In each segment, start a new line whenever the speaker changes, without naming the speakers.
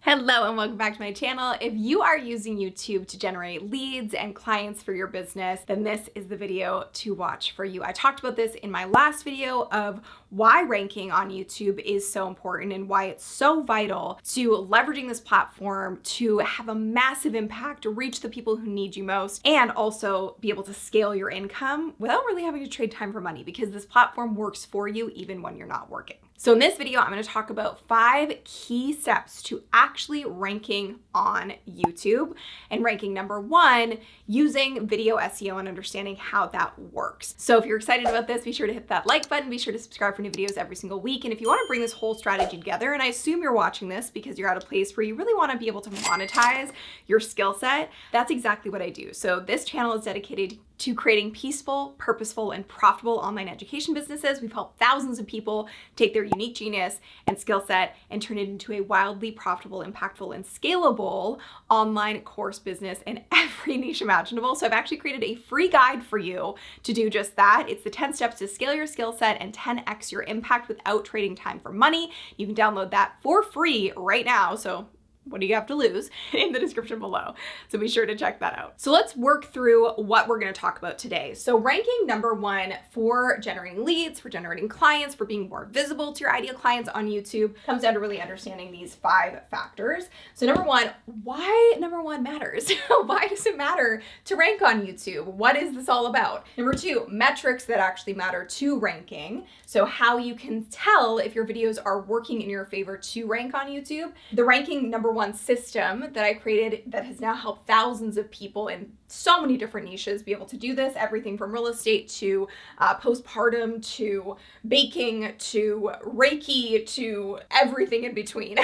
Hello and welcome back to my channel. If you are using YouTube to generate leads and clients for your business, then this is the video to watch for you. I talked about this in my last video of why ranking on YouTube is so important and why it's so vital to leveraging this platform to have a massive impact, to reach the people who need you most, and also be able to scale your income without really having to trade time for money, because this platform works for you even when you're not working. So in this video, I'm going to talk about 5 key steps to actually ranking on YouTube and ranking number 1 using video SEO and understanding how that works. So if you're excited about this, be sure to hit that like button, be sure to subscribe for new videos every single week. And if you want to bring this whole strategy together, and I assume you're watching this because you're at a place where you really want to be able to monetize your skill set, that's exactly what I do. So this channel is dedicated to creating peaceful, purposeful, and profitable online education businesses. We've helped thousands of people take their unique genius and skill set and turn it into a wildly profitable, impactful, and scalable online course business in every niche imaginable. So I've actually created a free guide for you to do just that. It's the 10 steps to scale your skill set and 10x your impact without trading time for money. You can download that for free right now. So what do you have to lose, in the description below. So be sure to check that out. So let's work through what we're going to talk about today. So ranking number 1 for generating leads, for generating clients, for being more visible to your ideal clients on YouTube comes down to really understanding these 5 factors. So number 1, why number 1 matters. Why does it matter to rank on YouTube? What is this all about? Number 2, metrics that actually matter to ranking. So how you can tell if your videos are working in your favor to rank on YouTube. The ranking number 1 system that I created that has now helped thousands of people in so many different niches be able to do this. Everything from real estate to postpartum to baking to Reiki to everything in between.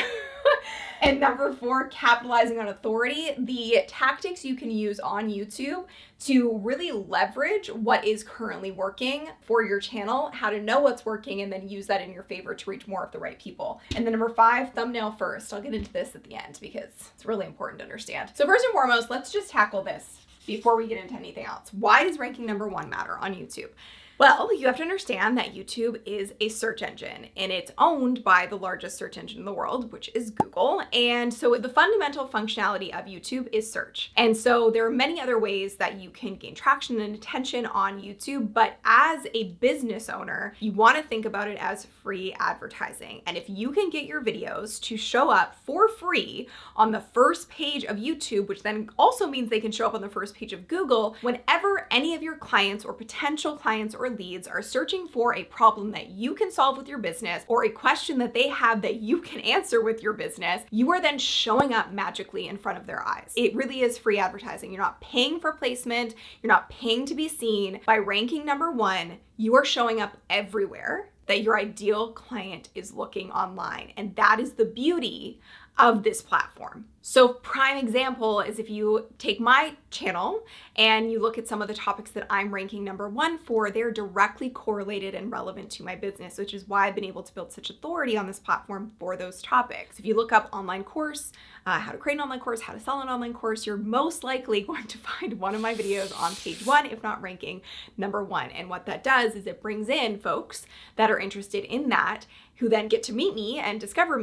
And number 4, capitalizing on authority, the tactics you can use on YouTube to really leverage what is currently working for your channel, how to know what's working, and then use that in your favor to reach more of the right people. And then number 5, thumbnail first. I'll get into this at the end because it's really important to understand. So first and foremost, let's just tackle this before we get into anything else. Why does ranking number 1 matter on YouTube? Well, you have to understand that YouTube is a search engine and it's owned by the largest search engine in the world, which is Google. And so the fundamental functionality of YouTube is search. And so there are many other ways that you can gain traction and attention on YouTube. But as a business owner, you want to think about it as free advertising. And if you can get your videos to show up for free on the first page of YouTube, which then also means they can show up on the first page of Google, whenever any of your clients or potential clients or leads are searching for a problem that you can solve with your business or a question that they have that you can answer with your business, you are then showing up magically in front of their eyes. It really is free advertising. You're not paying for placement. You're not paying to be seen. By ranking number 1, you are showing up everywhere that your ideal client is looking online. And that is the beauty of this platform. So prime example is if you take my channel and you look at some of the topics that I'm ranking number 1 for, they're directly correlated and relevant to my business, which is why I've been able to build such authority on this platform for those topics. If you look up online course, how to create an online course, how to sell an online course, you're most likely going to find one of my videos on page 1, if not ranking number 1. And what that does is it brings in folks that are interested in that, who then get to meet me and discover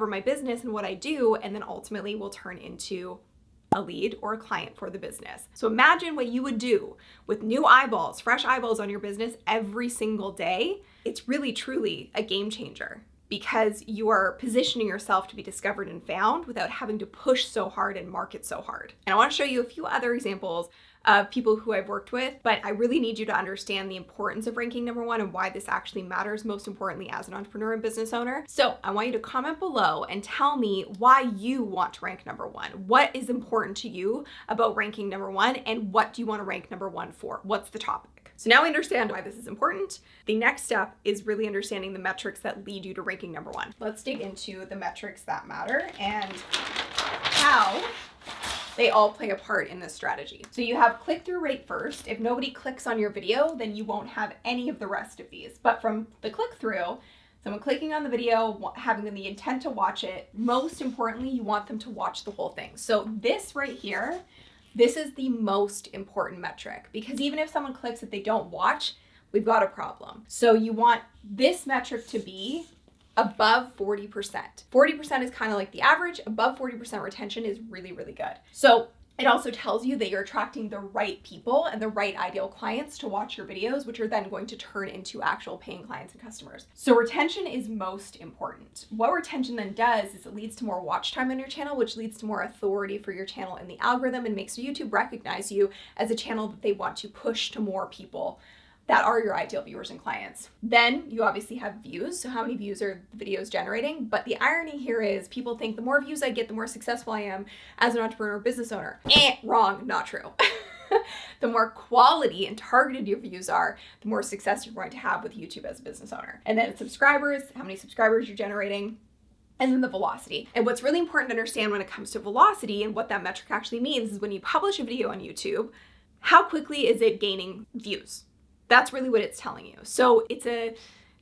my business and what I do, and then ultimately will turn into a lead or a client for the business. So imagine what you would do with new eyeballs, fresh eyeballs on your business every single day. It's really, truly a game changer because you are positioning yourself to be discovered and found without having to push so hard and market so hard. And I want to show you a few other examples of people who I've worked with, but I really need you to understand the importance of ranking number 1 and why this actually matters, most importantly as an entrepreneur and business owner. So I want you to comment below and tell me why you want to rank number 1. What is important to you about ranking number 1, and what do you want to rank number 1 for? What's the topic? So now we understand why this is important. The next step is really understanding the metrics that lead you to ranking number 1. Let's dig into the metrics that matter and how they all play a part in this strategy. So you have click-through rate first. If nobody clicks on your video, then you won't have any of the rest of these. But from the click-through, someone clicking on the video, having the intent to watch it, most importantly, you want them to watch the whole thing. So this right here, this is the most important metric, because even if someone clicks that they don't watch, we've got a problem. So you want this metric to be above 40%. 40% is kind of like the average. Above 40% retention is really, really good. So it also tells you that you're attracting the right people and the right ideal clients to watch your videos, which are then going to turn into actual paying clients and customers. So retention is most important. What retention then does is it leads to more watch time on your channel, which leads to more authority for your channel in the algorithm and makes YouTube recognize you as a channel that they want to push to more people that are your ideal viewers and clients. Then you obviously have views. So how many views are the videos generating? But the irony here is people think the more views I get, the more successful I am as an entrepreneur or business owner. Wrong, not true. The more quality and targeted your views are, the more success you're going to have with YouTube as a business owner. And then subscribers, how many subscribers you're generating, and then the velocity. And what's really important to understand when it comes to velocity and what that metric actually means is when you publish a video on YouTube, how quickly is it gaining views? That's really what it's telling you. So it's a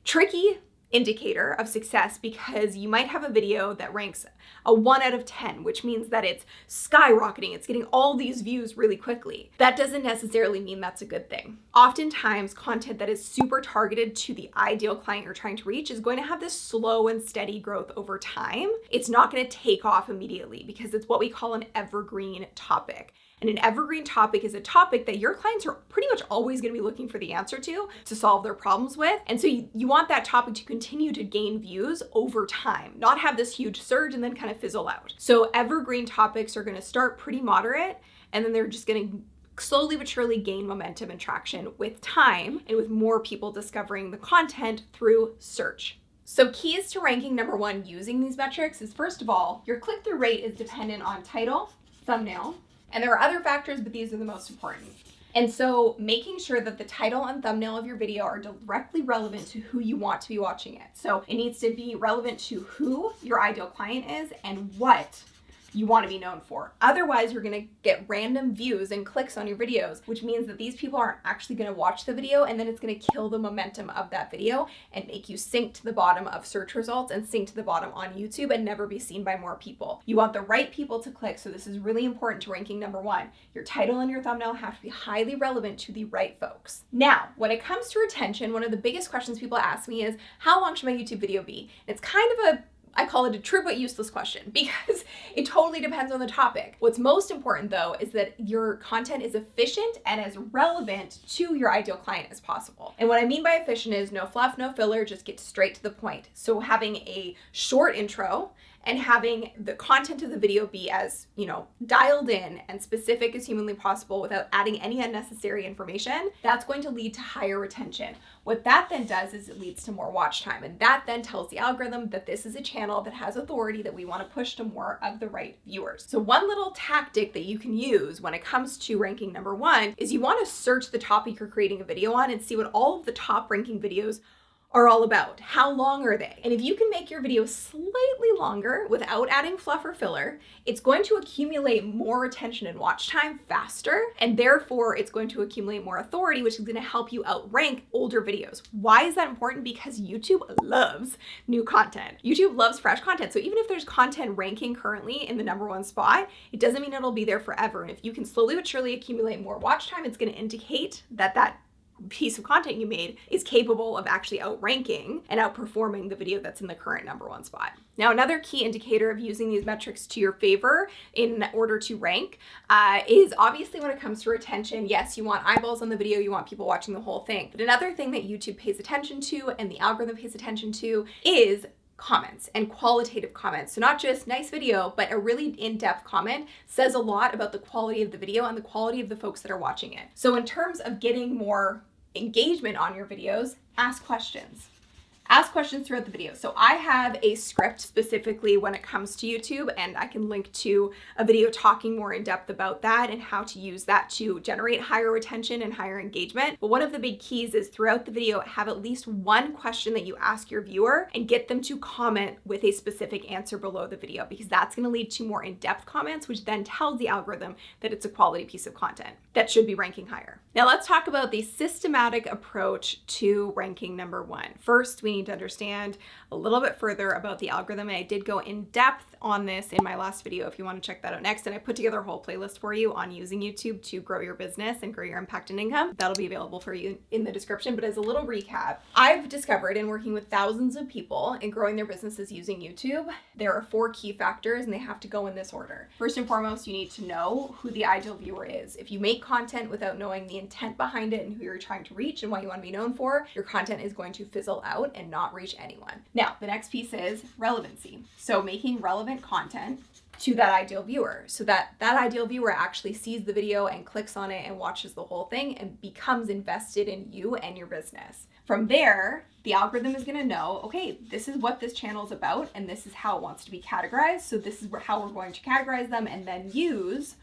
tricky indicator of success because you might have a video that ranks a 1 out of 10, which means that it's skyrocketing. It's getting all these views really quickly. That doesn't necessarily mean that's a good thing. Oftentimes, content that is super targeted to the ideal client you're trying to reach is going to have this slow and steady growth over time. It's not going to take off immediately because it's what we call an evergreen topic. And an evergreen topic is a topic that your clients are pretty much always going to be looking for the answer to solve their problems with. And so you want that topic to continue to gain views over time, not have this huge surge and then kind of fizzle out. So evergreen topics are going to start pretty moderate, and then they're just going to slowly but surely gain momentum and traction with time and with more people discovering the content through search. So keys to ranking number 1 using these metrics is, first of all, your click-through rate is dependent on title, thumbnail, and there are other factors, but these are the most important. And so making sure that the title and thumbnail of your video are directly relevant to who you want to be watching it. So it needs to be relevant to who your ideal client is and what you want to be known for. Otherwise, you're going to get random views and clicks on your videos, which means that these people aren't actually going to watch the video, and then it's going to kill the momentum of that video and make you sink to the bottom of search results and sink to the bottom on YouTube and never be seen by more people. You want the right people to click, so this is really important to ranking number 1. Your title and your thumbnail have to be highly relevant to the right folks. Now, when it comes to retention, one of the biggest questions people ask me is, how long should my YouTube video be? It's kind of I call it a true but useless question because it totally depends on the topic. What's most important though is that your content is efficient and as relevant to your ideal client as possible. And what I mean by efficient is no fluff, no filler, just get straight to the point. So having a short intro and having the content of the video be as, dialed in and specific as humanly possible without adding any unnecessary information, that's going to lead to higher retention. What that then does is it leads to more watch time, and that then tells the algorithm that this is a channel that has authority that we want to push to more of the right viewers. So one little tactic that you can use when it comes to ranking number 1 is you want to search the topic you're creating a video on and see what all of the top ranking videos are all about. How long are they? And if you can make your video slightly longer without adding fluff or filler, it's going to accumulate more attention and watch time faster, and therefore it's going to accumulate more authority, which is going to help you outrank older videos. Why is that important? Because YouTube loves new content. YouTube loves fresh content. So even if there's content ranking currently in the number 1 spot, it doesn't mean it'll be there forever. And if you can slowly but surely accumulate more watch time, it's going to indicate that that piece of content you made is capable of actually outranking and outperforming the video that's in the current number 1 spot. Now, another key indicator of using these metrics to your favor in order to rank is obviously when it comes to retention. Yes, you want eyeballs on the video, you want people watching the whole thing. But another thing that YouTube pays attention to and the algorithm pays attention to is comments and qualitative comments. So not just nice video, but a really in-depth comment says a lot about the quality of the video and the quality of the folks that are watching it. So in terms of getting more engagement on your videos, ask questions. Ask questions throughout the video. So I have a script specifically when it comes to YouTube, and I can link to a video talking more in depth about that and how to use that to generate higher retention and higher engagement. But one of the big keys is throughout the video, have at least one question that you ask your viewer and get them to comment with a specific answer below the video, because that's going to lead to more in-depth comments, which then tells the algorithm that it's a quality piece of content that should be ranking higher. Now let's talk about the systematic approach to ranking number 1. First, we need to understand a little bit further about the algorithm. And I did go in depth on this in my last video if you want to check that out next. And I put together a whole playlist for you on using YouTube to grow your business and grow your impact and income. That'll be available for you in the description. But as a little recap, I've discovered in working with thousands of people and growing their businesses using YouTube, there are 4 key factors and they have to go in this order. First and foremost, you need to know who the ideal viewer is. If you make content without knowing the intent behind it and who you're trying to reach and what you want to be known for, your content is going to fizzle out and not reach anyone. Now, the next piece is relevancy. So making relevant content to that ideal viewer so that ideal viewer actually sees the video and clicks on it and watches the whole thing and becomes invested in you and your business. From there, the algorithm is going to know, okay, this is what this channel is about and this is how it wants to be categorized. So this is how we're going to categorize them and then use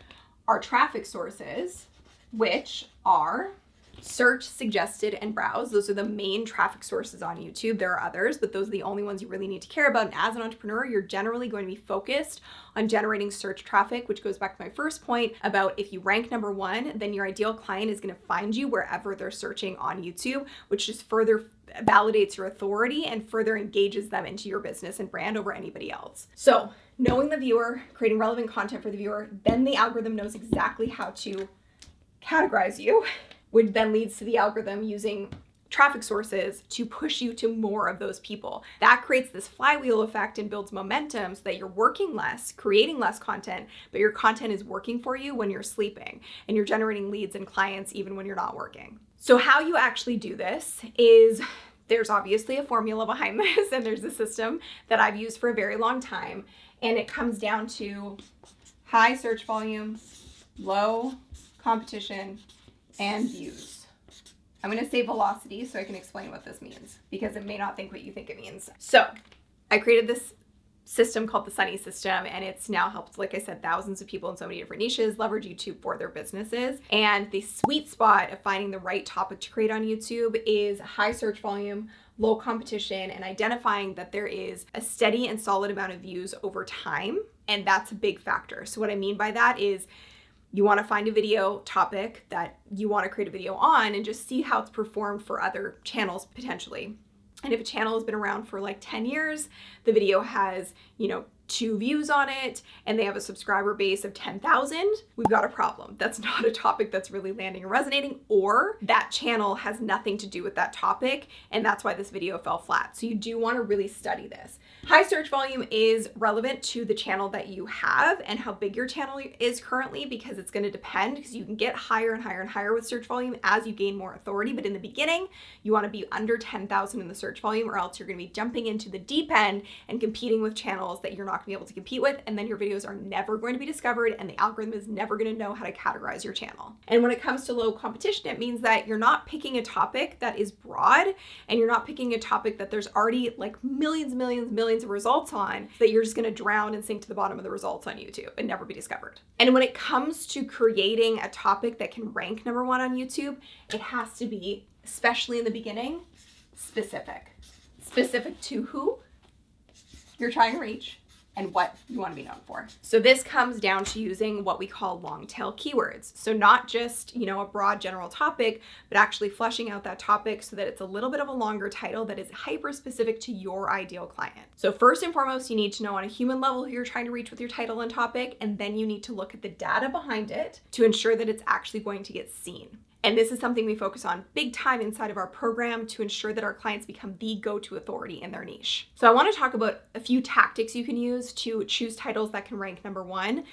our traffic sources, which are search, suggested, and browse. Those are the main traffic sources on YouTube. There are others, but those are the only ones you really need to care about. And as an entrepreneur, you're generally going to be focused on generating search traffic, which goes back to my first point about if you rank number 1, then your ideal client is going to find you wherever they're searching on YouTube, which just further validates your authority and further engages them into your business and brand over anybody else. So knowing the viewer, creating relevant content for the viewer, then the algorithm knows exactly how to categorize you, which then leads to the algorithm using traffic sources to push you to more of those people. That creates this flywheel effect and builds momentum so that you're working less, creating less content, but your content is working for you when you're sleeping and you're generating leads and clients even when you're not working. So how you actually do this is there's obviously a formula behind this and there's a system that I've used for a very long time. And it comes down to high search volume, low competition, and views. I'm going to say velocity so I can explain what this means because it may not think what you think it means. So I created this system called the Sunny system, and it's now helped, like I said, thousands of people in so many different niches leverage YouTube for their businesses. And the sweet spot of finding the right topic to create on YouTube is high search volume, low competition, and identifying that there is a steady and solid amount of views over time. And that's a big factor. So what I mean by that is you want to find a video topic that you want to create a video on and just see how it's performed for other channels potentially. And if a channel has been around for like 10 years, the video has, 2 views on it, and they have a subscriber base of 10,000, we've got a problem. That's not a topic that's really landing and resonating, or that channel has nothing to do with that topic, and that's why this video fell flat. So you do want to really study this. High search volume is relevant to the channel that you have and how big your channel is currently, because it's going to depend, because you can get higher and higher and higher with search volume as you gain more authority. But in the beginning, you want to be under 10,000 in the search volume, or else you're going to be jumping into the deep end and competing with channels that you're not going to be able to compete with. And then your videos are never going to be discovered and the algorithm is never going to know how to categorize your channel. And when it comes to low competition, it means that you're not picking a topic that is broad and you're not picking a topic that there's already like millions of results on, that you're just going to drown and sink to the bottom of the results on YouTube and never be discovered. And when it comes to creating a topic that can rank number 1 on YouTube, it has to be, especially in the beginning, specific to who you're trying to reach and what you want to be known for. So this comes down to using what we call long tail keywords. So not just, a broad general topic, but actually fleshing out that topic so that it's a little bit of a longer title that is hyper specific to your ideal client. So first and foremost, you need to know on a human level who you're trying to reach with your title and topic, and then you need to look at the data behind it to ensure that it's actually going to get seen. And this is something we focus on big time inside of our program to ensure that our clients become the go-to authority in their niche. So I want to talk about a few tactics you can use to choose titles that can rank number 1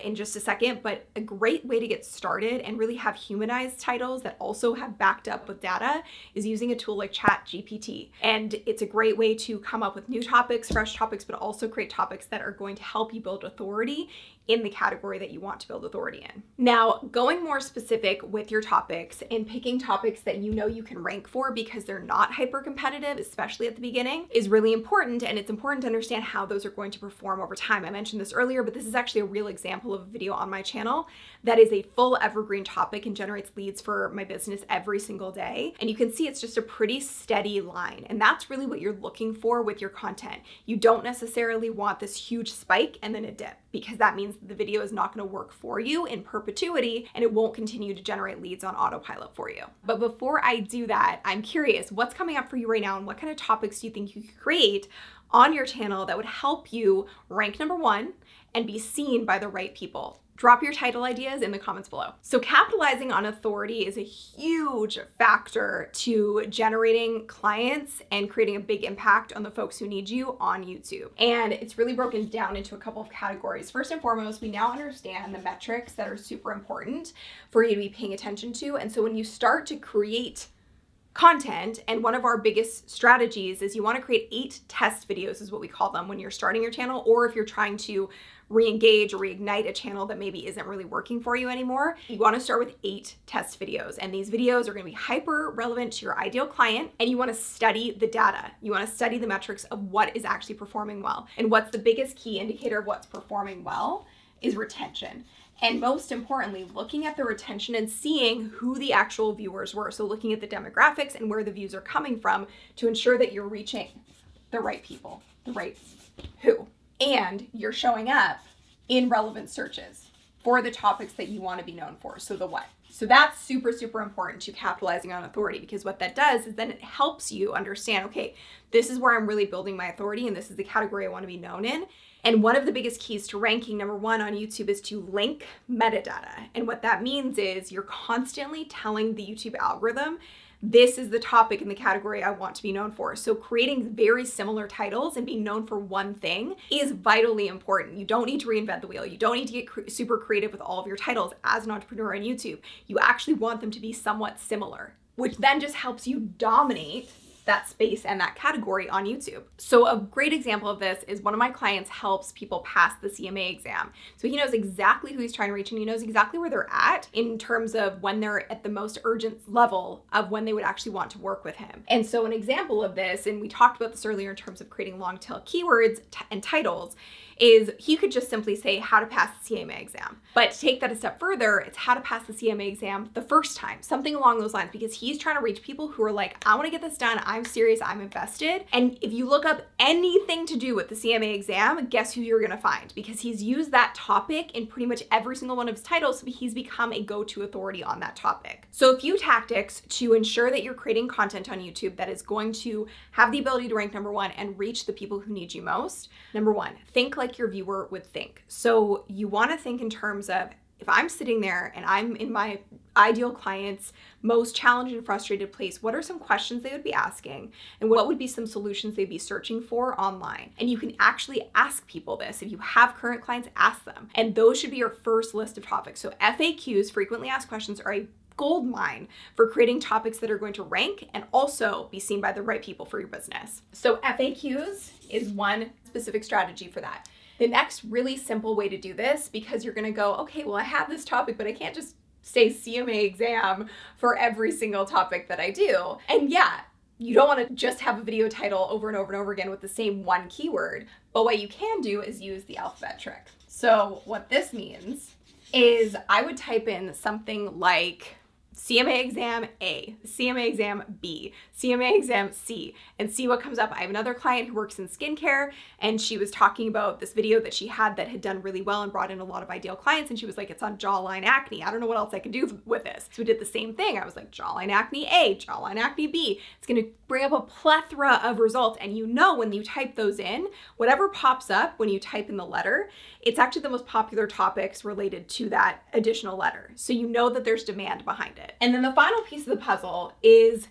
in just a second, but a great way to get started and really have humanized titles that also have backed up with data is using a tool like ChatGPT. And it's a great way to come up with new topics, fresh topics, but also create topics that are going to help you build authority in the category that you want to build authority in. Now, going more specific with your topics and picking topics that you can rank for because they're not hyper competitive, especially at the beginning, is really important. And it's important to understand how those are going to perform over time. I mentioned this earlier, but this is actually a real example of a video on my channel that is a full evergreen topic and generates leads for my business every single day. And you can see it's just a pretty steady line. And that's really what you're looking for with your content. You don't necessarily want this huge spike and then a dip, because that means the video is not going to work for you in perpetuity and it won't continue to generate leads on autopilot for you. But before I do that, I'm curious, what's coming up for you right now and what kind of topics do you think you could create on your channel that would help you rank number one and be seen by the right people? Drop your title ideas in the comments below. So capitalizing on authority is a huge factor to generating clients and creating a big impact on the folks who need you on YouTube. And it's really broken down into a couple of categories. First and foremost, we now understand the metrics that are super important for you to be paying attention to. And so when you start to create content, and one of our biggest strategies is you want to create 8 test videos is what we call them when you're starting your channel, or if you're trying to re-engage or reignite a channel that maybe isn't really working for you anymore. You want to start with 8 test videos, and these videos are going to be hyper relevant to your ideal client, and you want to study the data. You want to study the metrics of what is actually performing well. And what's the biggest key indicator of what's performing well is retention. And most importantly, looking at the retention and seeing who the actual viewers were. So looking at the demographics and where the views are coming from to ensure that you're reaching the right people, the right who. And you're showing up in relevant searches for the topics that you want to be known for. So the what. So that's super, super important to capitalizing on authority, because what that does is then it helps you understand, okay, this is where I'm really building my authority and this is the category I want to be known in. And one of the biggest keys to ranking number one on YouTube is to link metadata. And what that means is you're constantly telling the YouTube algorithm, this is the topic in the category I want to be known for. So creating very similar titles and being known for one thing is vitally important. You don't need to reinvent the wheel. You don't need to get super creative with all of your titles as an entrepreneur on YouTube. You actually want them to be somewhat similar, which then just helps you dominate that space and that category on YouTube. So a great example of this is one of my clients helps people pass the CMA exam. So he knows exactly who he's trying to reach and he knows exactly where they're at in terms of when they're at the most urgent level of when they would actually want to work with him. And so an example of this, and we talked about this earlier in terms of creating long tail keywords and titles, is he could just simply say how to pass the CMA exam. But to take that a step further, it's how to pass the CMA exam the first time, something along those lines, because he's trying to reach people who are like, I want to get this done. I'm serious. I'm invested. And if you look up anything to do with the CMA exam, guess who you're going to find? Because he's used that topic in pretty much every single one of his titles. So he's become a go-to authority on that topic. So a few tactics to ensure that you're creating content on YouTube that is going to have the ability to rank number one and reach the people who need you most. Number one, think like your viewer would think. So you want to think in terms of, if I'm sitting there and I'm in my ideal client's most challenged and frustrated place, what are some questions they would be asking? And what would be some solutions they'd be searching for online? And you can actually ask people this. If you have current clients, ask them. And those should be your first list of topics. So FAQs, frequently asked questions, are a gold mine for creating topics that are going to rank and also be seen by the right people for your business. So FAQs is one specific strategy for that. The next really simple way to do this, because you're going to go, okay, well, I have this topic, but I can't just say CMA exam for every single topic that I do. And yeah, you don't want to just have a video title over and over and over again with the same one keyword. But what you can do is use the alphabet trick. So what this means is I would type in something like CMA exam A, CMA exam B, CMA exam C, and see what comes up. I have another client who works in skincare, and she was talking about this video that she had that had done really well and brought in a lot of ideal clients. And she was like, it's on jawline acne. I don't know what else I can do with this. So we did the same thing. I was like, jawline acne A, jawline acne B. It's going to bring up a plethora of results. And you know, when you type those in, whatever pops up when you type in the letter, it's actually the most popular topics related to that additional letter. So you know that there's demand behind it. And then the final piece of the puzzle is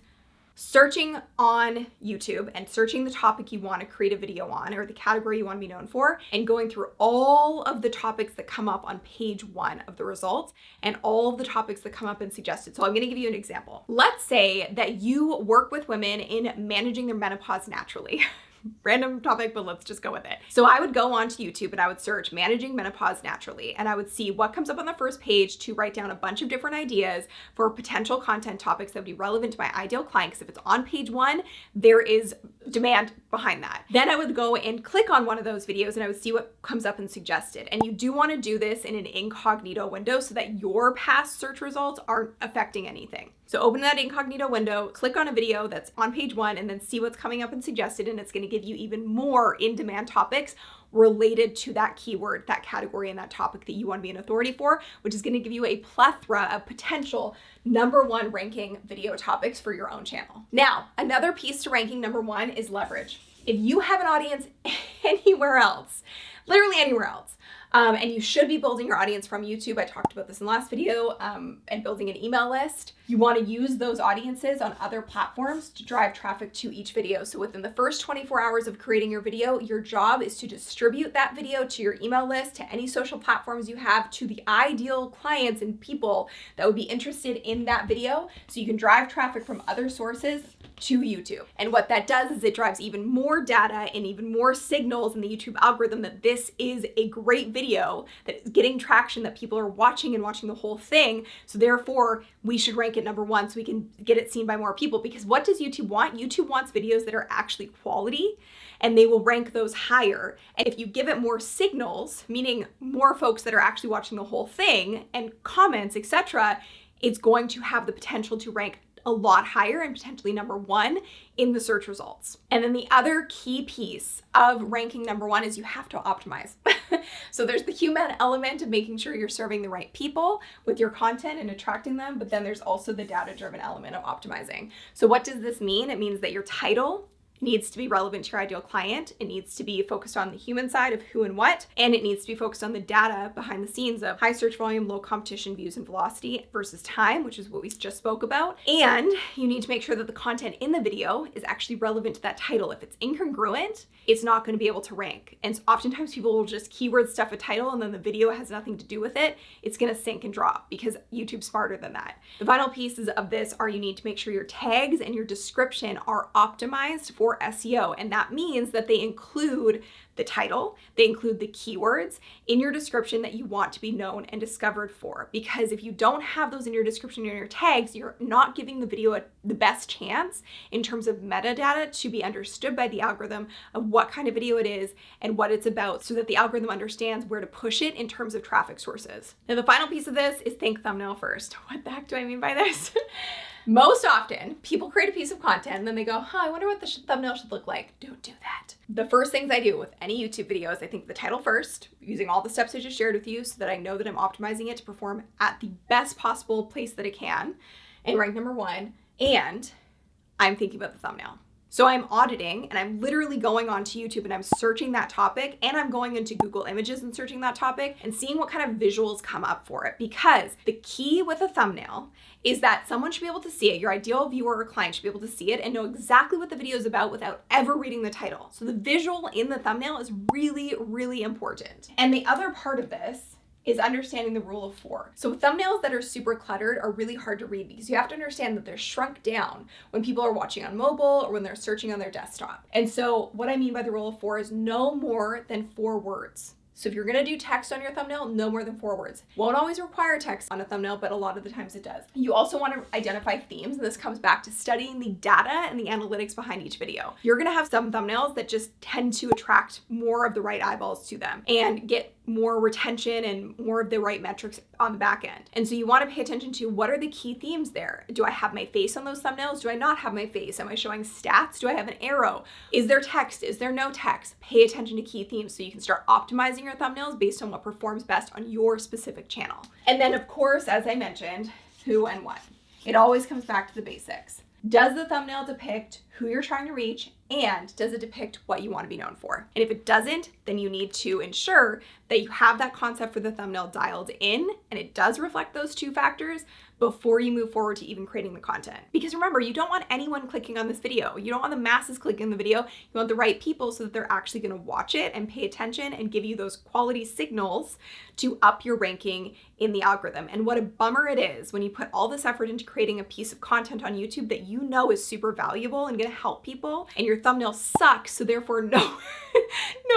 searching on YouTube and searching the topic you want to create a video on or the category you want to be known for, and going through all of the topics that come up on page 1 of the results and all of the topics that come up in suggested. So I'm going to give you an example. Let's say that you work with women in managing their menopause naturally. Random topic, but let's just go with it. So I would go onto YouTube and I would search managing menopause naturally, and I would see what comes up on the first page to write down a bunch of different ideas for potential content topics that would be relevant to my ideal client. Because if it's on page 1, there is demand behind that. Then I would go and click on one of those videos and I would see what comes up in suggested. And you do want to do this in an incognito window so that your past search results aren't affecting anything. So open that incognito window, click on a video that's on page 1, and then see what's coming up in suggested, and it's going to give you even more in-demand topics related to that keyword, that category, and that topic that you want to be an authority for, which is going to give you a plethora of potential #1 ranking video topics for your own channel. Now, another piece to ranking #1 is leverage. If you have an audience anywhere else, literally anywhere else, and you should be building your audience from YouTube. I talked about this in the last video, and building an email list. You want to use those audiences on other platforms to drive traffic to each video. So within the first 24 hours of creating your video, your job is to distribute that video to your email list, to any social platforms you have, to the ideal clients and people that would be interested in that video, so you can drive traffic from other sources to YouTube. And what that does is it drives even more data and even more signals in the YouTube algorithm that this is a great video that is getting traction, that people are watching and watching the whole thing. So therefore, we should rank it #1 so we can get it seen by more people. Because what does YouTube want? YouTube wants videos that are actually quality, and they will rank those higher. And if you give it more signals, meaning more folks that are actually watching the whole thing and comments, etc., it's going to have the potential to rank a lot higher and potentially #1 in the search results. And then the other key piece of ranking #1 is you have to optimize. So there's the human element of making sure you're serving the right people with your content and attracting them, but then there's also the data-driven element of optimizing. So what does this mean? It means that your title needs to be relevant to your ideal client. It needs to be focused on the human side of who and what, and it needs to be focused on the data behind the scenes of high search volume, low competition, views, and velocity versus time, which is what we just spoke about. And you need to make sure that the content in the video is actually relevant to that title. If it's incongruent, it's not going to be able to rank. And so oftentimes people will just keyword stuff a title and then the video has nothing to do with it. It's going to sink and drop because YouTube's smarter than that. The final pieces of this are you need to make sure your tags and your description are optimized for SEO. And that means that they include the title, they include the keywords in your description that you want to be known and discovered for. Because if you don't have those in your description or your tags, you're not giving the video the best chance in terms of metadata to be understood by the algorithm of what kind of video it is and what it's about, so that the algorithm understands where to push it in terms of traffic sources. Now, the final piece of this is think thumbnail first. What the heck do I mean by this? Most often, people create a piece of content and then they go, I wonder what the thumbnail should look like. Don't do that. The first things I do with any YouTube video is I think the title first, using all the steps I just shared with you so that I know that I'm optimizing it to perform at the best possible place that it can and rank #1. And I'm thinking about the thumbnail. So I'm auditing and I'm literally going onto YouTube and I'm searching that topic, and I'm going into Google Images and searching that topic and seeing what kind of visuals come up for it. Because the key with a thumbnail is that someone should be able to see it. Your ideal viewer or client should be able to see it and know exactly what the video is about without ever reading the title. So the visual in the thumbnail is really, really important. And the other part of this is understanding the rule of 4. So thumbnails that are super cluttered are really hard to read because you have to understand that they're shrunk down when people are watching on mobile or when they're searching on their desktop. And so what I mean by the rule of 4 is no more than 4 words. So if you're gonna do text on your thumbnail, no more than 4 words. Won't always require text on a thumbnail, but a lot of the times it does. You also wanna identify themes, and this comes back to studying the data and the analytics behind each video. You're gonna have some thumbnails that just tend to attract more of the right eyeballs to them and get more retention and more of the right metrics on the back end. And so you want to pay attention to what are the key themes there. Do I have my face on those thumbnails? Do I not have my face? Am I showing stats? Do I have an arrow? Is there text? Is there no text? Pay attention to key themes so you can start optimizing your thumbnails based on what performs best on your specific channel. And then of course, as I mentioned, who and what. It always comes back to the basics. Does the thumbnail depict who you're trying to reach, and does it depict what you want to be known for? And if it doesn't, then you need to ensure that you have that concept for the thumbnail dialed in and it does reflect those 2 factors before you move forward to even creating the content. Because remember, you don't want anyone clicking on this video. You don't want the masses clicking the video. You want the right people so that they're actually going to watch it and pay attention and give you those quality signals to up your ranking in the algorithm. And what a bummer it is when you put all this effort into creating a piece of content on YouTube that you know is super valuable and going to help people, and your thumbnail sucks, so therefore no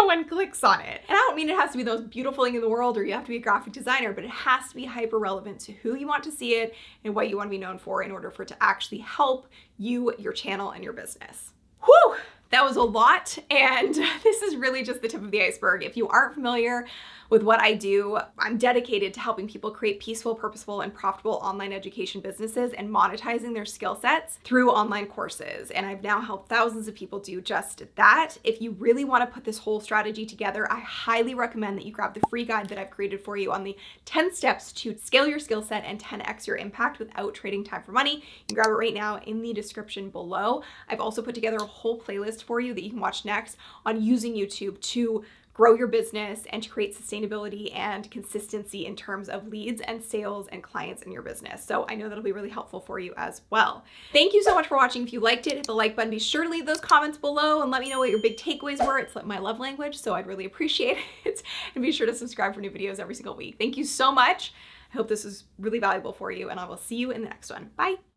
one clicks on it. And I don't mean it has to be the most beautiful thing in the world or you have to be a graphic designer, but it has to be hyper relevant to who you want to see it and what you want to be known for in order for it to actually help you, your channel, and your business. Whew! That was a lot, and this is really just the tip of the iceberg. If you aren't familiar with what I do. I'm dedicated to helping people create peaceful, purposeful, and profitable online education businesses and monetizing their skill sets through online courses. And I've now helped thousands of people do just that. If you really want to put this whole strategy together, I highly recommend that you grab the free guide that I've created for you on the 10 steps to scale your skill set and 10x your impact without trading time for money. You can grab it right now in the description below. I've also put together a whole playlist for you that you can watch next on using YouTube to grow your business and to create sustainability and consistency in terms of leads and sales and clients in your business. So I know that'll be really helpful for you as well. Thank you so much for watching. If you liked it, hit the like button. Be sure to leave those comments below and let me know what your big takeaways were. It's my love language, so I'd really appreciate it. And be sure to subscribe for new videos every single week. Thank you so much. I hope this was really valuable for you, and I will see you in the next one. Bye.